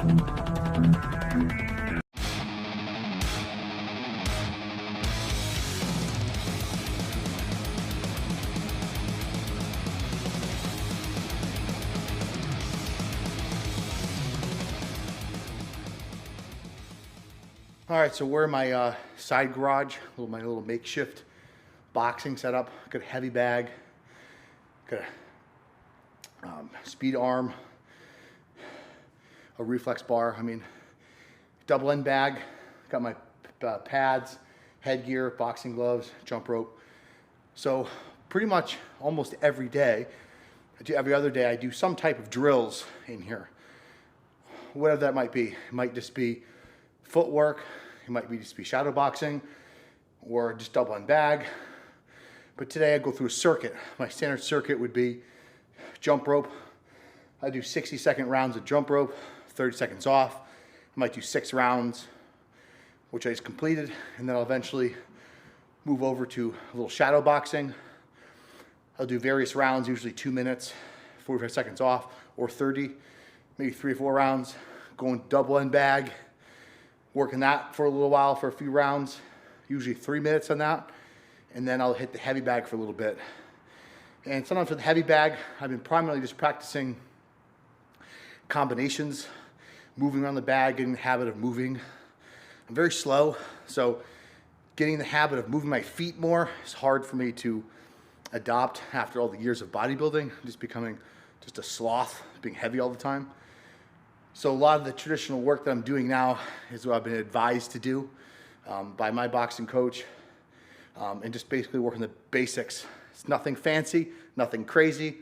All right, so we're in my side garage, my little makeshift boxing setup. Got a heavy bag, got a speed arm, a reflex bar. I mean, double end bag. Got my pads, headgear, boxing gloves, jump rope. So pretty much almost every day, every other day, I do some type of drills in here. Whatever that might be. It might just be footwork, it might be just be shadow boxing, or just double end bag. But today I go through a circuit. My standard circuit would be jump rope. I do 60-second rounds of jump rope, 30 seconds off. I might do 6 rounds, which I just completed, and then I'll eventually move over to a little shadow boxing. I'll do various rounds, usually 2 minutes, 45 seconds off, or 30, maybe 3 or 4 rounds. Going double end bag, working that for a little while for a few rounds, usually 3 minutes on that, and then I'll hit the heavy bag for a little bit. And sometimes with the heavy bag, I've been primarily just practicing combinations, moving around the bag, getting the habit of moving. I'm very slow, so getting the habit of moving my feet more is hard for me to adopt after all the years of bodybuilding, just becoming just a sloth, being heavy all the time. So a lot of the traditional work that I'm doing now is what I've been advised to do by my boxing coach, and just basically working the basics. It's nothing fancy, nothing crazy.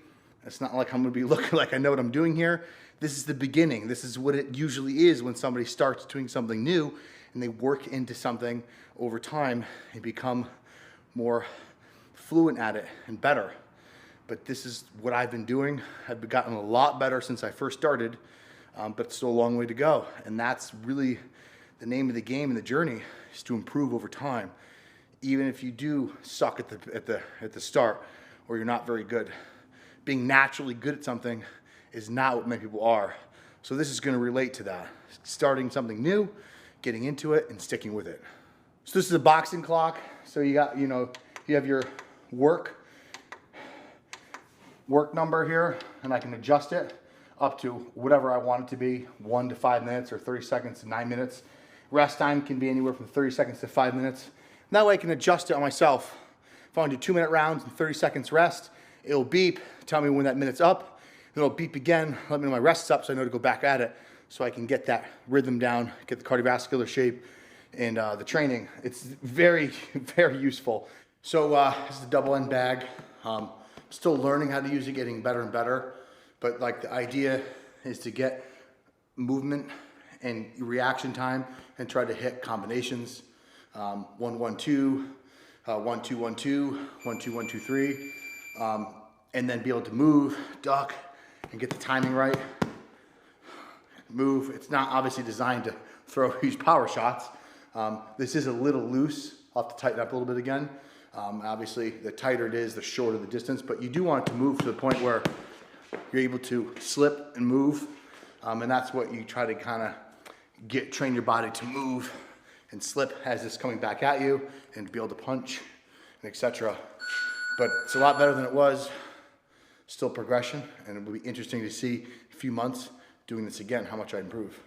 It's not like I'm gonna be looking like I know what I'm doing here. This is the beginning. This is what it usually is when somebody starts doing something new and they work into something over time and become more fluent at it and better. But this is what I've been doing. I've gotten a lot better since I first started. But still a long way to go, and that's really the name of the game and the journey, is to improve over time. Even if you do suck at the start, or you're not very good, being naturally good at something is not what many people are. So this is going to relate to that. Starting something new, getting into it, and sticking with it. So this is a boxing clock. So you have your work number here, and I can adjust it up to whatever I want it to be, 1 to 5 minutes or 30 seconds to 9 minutes. Rest time can be anywhere from 30 seconds to 5 minutes. And that way I can adjust it on myself. If I want to do 2-minute rounds and 30 seconds rest, it'll beep, tell me when that minute's up. Then it'll beep again, let me know my rest's up, so I know to go back at it, so I can get that rhythm down, get the cardiovascular shape, and the training. It's very, very useful. So this is the double end bag. Still learning how to use it, getting better and better. But like the idea is to get movement and reaction time and try to hit combinations. 1, 1, 2, 1, 2, 1, 2, 1, 2, 1, 2, 3, and then be able to move, duck, and get the timing right. Move. It's not obviously designed to throw huge power shots. This is a little loose. I'll have to tighten up a little bit again. Obviously, the tighter it is, the shorter the distance, but you do want it to move to the point where you're able to slip and move, and that's what you try to kind of train your body to move and slip as it's coming back at you, and be able to punch, and etc. But it's a lot better than it was. Still progression, and it will be interesting to see a few months doing this again, how much I improve.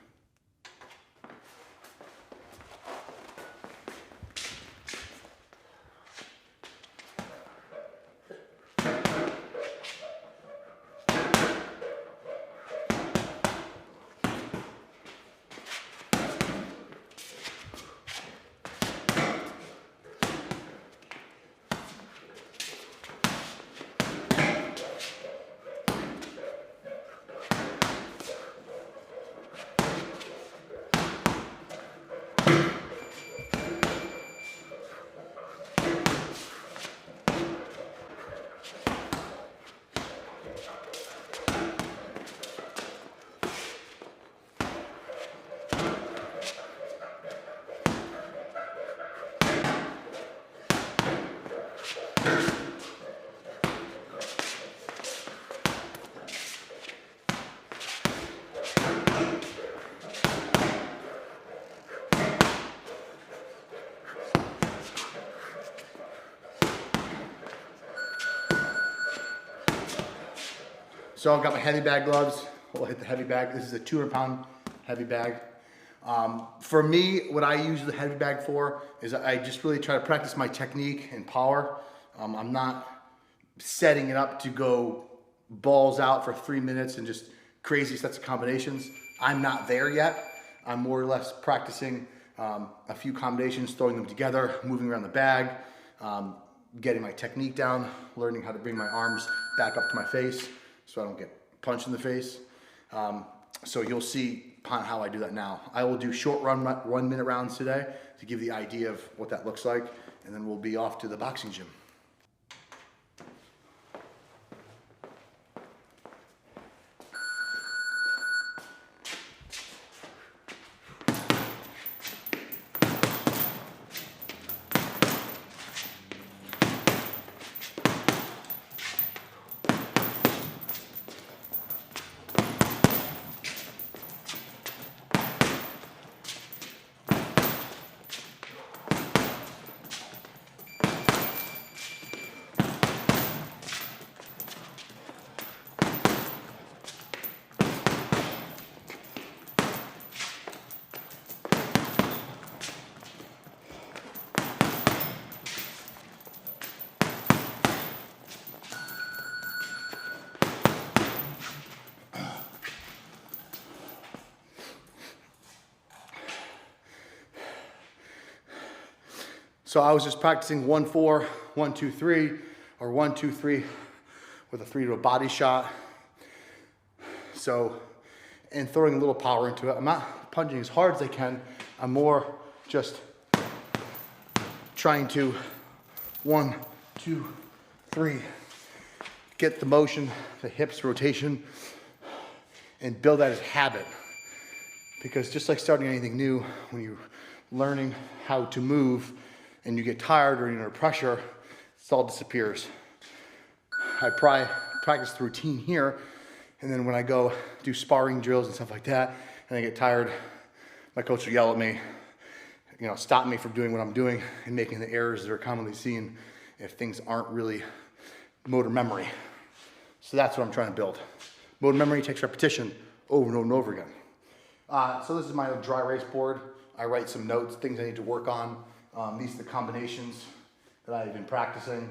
So I've got my heavy bag gloves. We'll hit the heavy bag. This is a 200-pound heavy bag. For me, what I use the heavy bag for is I just really try to practice my technique and power. I'm not setting it up to go balls out for 3 minutes and just crazy sets of combinations. I'm not there yet. I'm more or less practicing a few combinations, throwing them together, moving around the bag, getting my technique down, learning how to bring my arms back up to my face so I don't get punched in the face. So you'll see how I do that now. I will do short 1 minute rounds today to give the idea of what that looks like, and then we'll be off to the boxing gym. So I was just practicing 1-4, 1-2-3, or 1-2-3 with a 3 to a body shot. So, and throwing a little power into it. I'm not punching as hard as I can. I'm more just trying to 1, 2, 3, get the motion, the hips rotation, and build that as habit. Because just like starting anything new, when you're learning how to move and you get tired or you're under pressure, it all disappears. I practice the routine here, and then when I go do sparring drills and stuff like that, and I get tired, my coach will yell at me, stop me from doing what I'm doing and making the errors that are commonly seen if things aren't really motor memory. So that's what I'm trying to build. Motor memory takes repetition over and over and over again. So this is my dry erase board. I write some notes, things I need to work on. These are the combinations that I've been practicing.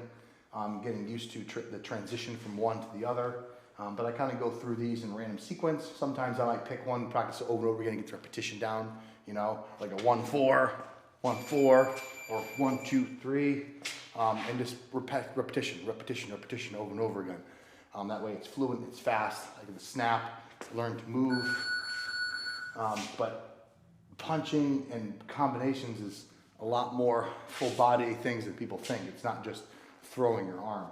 Getting used to the transition from one to the other. But I kind of go through these in random sequence. Sometimes I might pick one, practice it over and over again, and get the repetition down, like a 1-4, 1-4, or 1-2-3, and just repetition over and over again. That way it's fluent, it's fast, I get the snap, learn to move. But punching and combinations is a lot more full body things than people think. It's not just throwing your arm.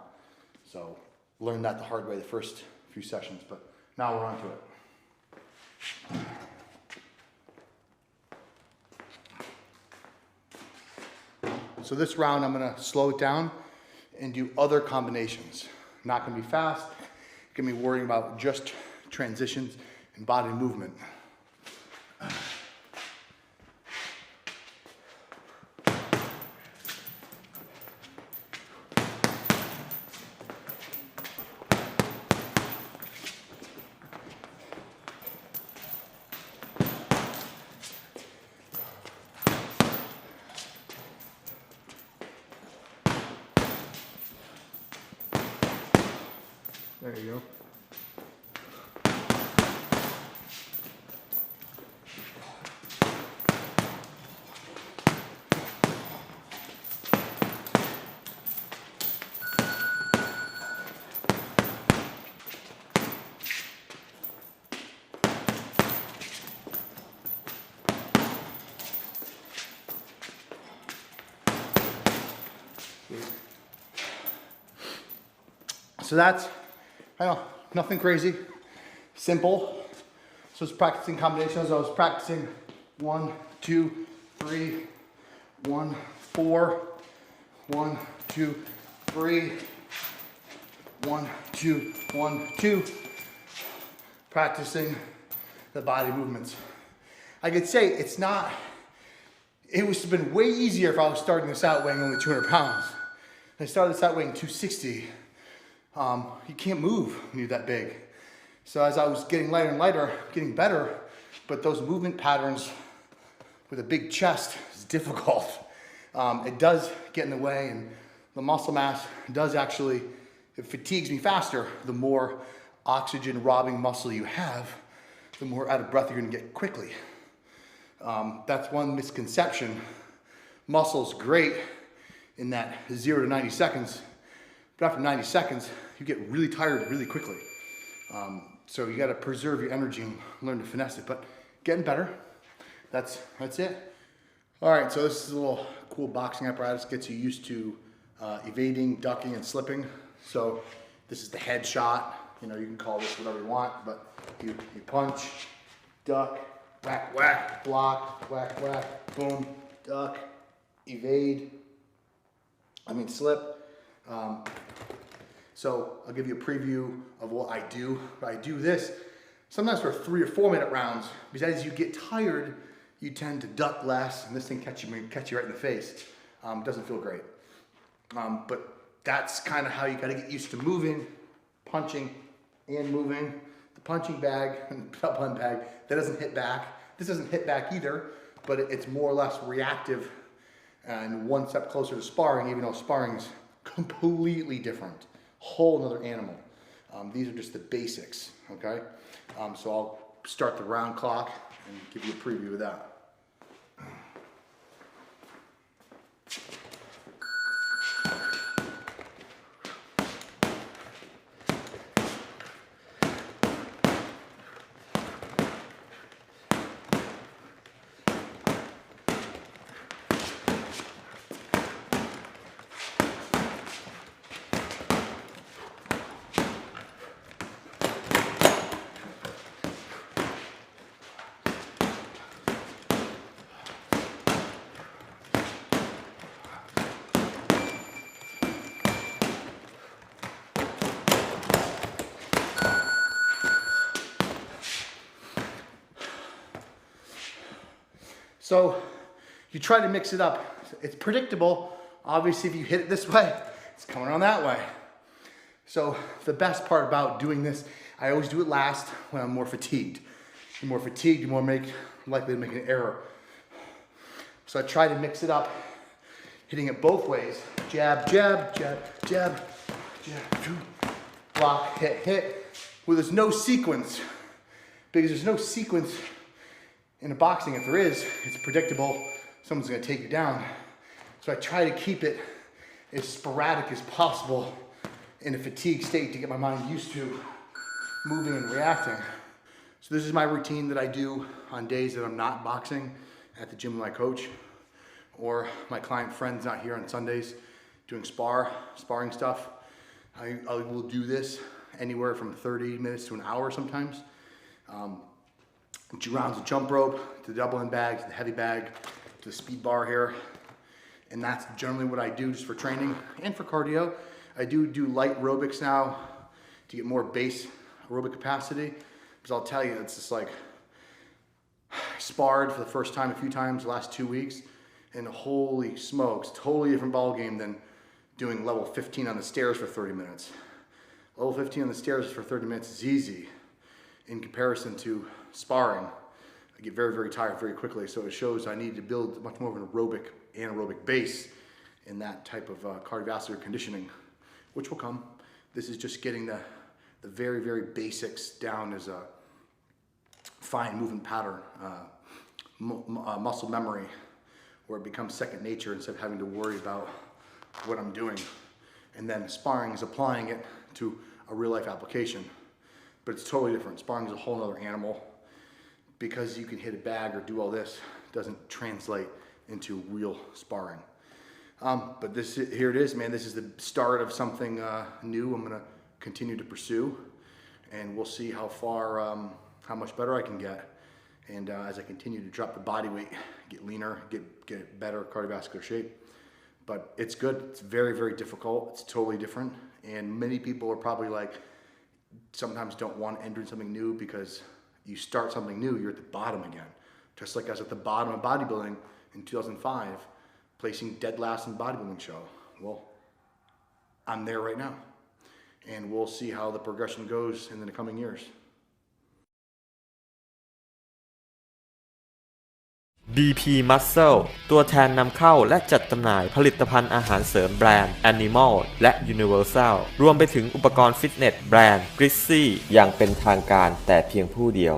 So learned that the hard way the first few sessions, but now we're on to it. So this round I'm gonna slow it down and do other combinations. Not gonna be fast, gonna be worrying about just transitions and body movement. There you go. So that's, nothing crazy, simple. So it's practicing combinations. I was practicing 1, 2, 3, 1, 4, 1, 2, 3, 1, 2, 1, 2. Practicing the body movements. I could say it would have been way easier if I was starting this out weighing only 200 pounds. I started this out weighing 260. You can't move when you're that big. So as I was getting lighter and lighter, getting better, but those movement patterns with a big chest is difficult. It does get in the way, and the muscle mass does actually, it fatigues me faster. The more oxygen robbing muscle you have, the more out of breath you're gonna get quickly. That's one misconception. Muscle's great in that 0 to 90 seconds, but after 90 seconds, you get really tired really quickly. So you gotta preserve your energy and learn to finesse it, but getting better, that's it. All right, so this is a little cool boxing apparatus, gets you used to evading, ducking, and slipping. So this is the head shot. You know, you can call this whatever you want, but you punch, duck, whack, whack, block, whack, whack, boom, duck, evade, slip. So I'll give you a preview of what I do. I do this sometimes for 3 or 4 minute rounds, because as you get tired, you tend to duck less, and this thing catch you right in the face. It doesn't feel great. But that's kind of how you gotta get used to moving, punching, and moving. The punching bag and belt button bag, that doesn't hit back. This doesn't hit back either, but it's more or less reactive and one step closer to sparring, even though sparring's completely different. Whole another animal. These are just the basics, okay? So I'll start the round clock and give you a preview of that. So you try to mix it up. It's predictable. Obviously, if you hit it this way, it's coming on that way. So the best part about doing this, I always do it last when I'm more fatigued. You're more fatigued, you're more likely to make an error. So I try to mix it up, hitting it both ways. Jab, jab, jab, jab, jab, block, hit, hit. Well, there's no sequence, because there's no sequence in a boxing. If there is, it's predictable. Someone's gonna take you down. So I try to keep it as sporadic as possible in a fatigue state to get my mind used to moving and reacting. So this is my routine that I do on days that I'm not boxing at the gym with my coach, or my client friends not here on Sundays doing sparring stuff. I will do this anywhere from 30 minutes to an hour sometimes. 2 rounds of jump rope, to the double end bag, to the heavy bag, to the speed bar here. And that's generally what I do just for training and for cardio. I do light aerobics now to get more base aerobic capacity. Because I'll tell you, it's just like, I sparred for the first time a few times the last 2 weeks, and holy smokes, totally different ball game than doing level 15 on the stairs for 30 minutes. Level 15 on the stairs for 30 minutes is easy in comparison to sparring. I get very, very tired very quickly, so it shows I need to build much more of an anaerobic base in that type of cardiovascular conditioning, which will come. This is just getting the very, very basics down as a fine movement pattern, muscle memory, where it becomes second nature instead of having to worry about what I'm doing. And then sparring is applying it to a real life application. But it's totally different. Sparring is a whole other animal. Because you can hit a bag or do all this, doesn't translate into real sparring. But here it is, man. This is the start of something new I'm gonna continue to pursue, and we'll see how far, how much better I can get. And as I continue to drop the body weight, get leaner, get better cardiovascular shape. But it's good. It's very, very difficult. It's totally different. And many people are probably like, sometimes don't want to enter something new, because you start something new, you're at the bottom again. Just like I was at the bottom of bodybuilding in 2005, placing dead last in the bodybuilding show. Well, I'm there right now. And we'll see how the progression goes in the coming years. BP Muscle ตัวแทนนำเข้าและจัดจำหน่ายผลิตภัณฑ์อาหารเสริมแบรนด์ Animal และ Universal รวมไปถึงอุปกรณ์ฟิตเนสแบรนด์ Grizzly อย่างเป็นทางการแต่เพียงผู้เดียว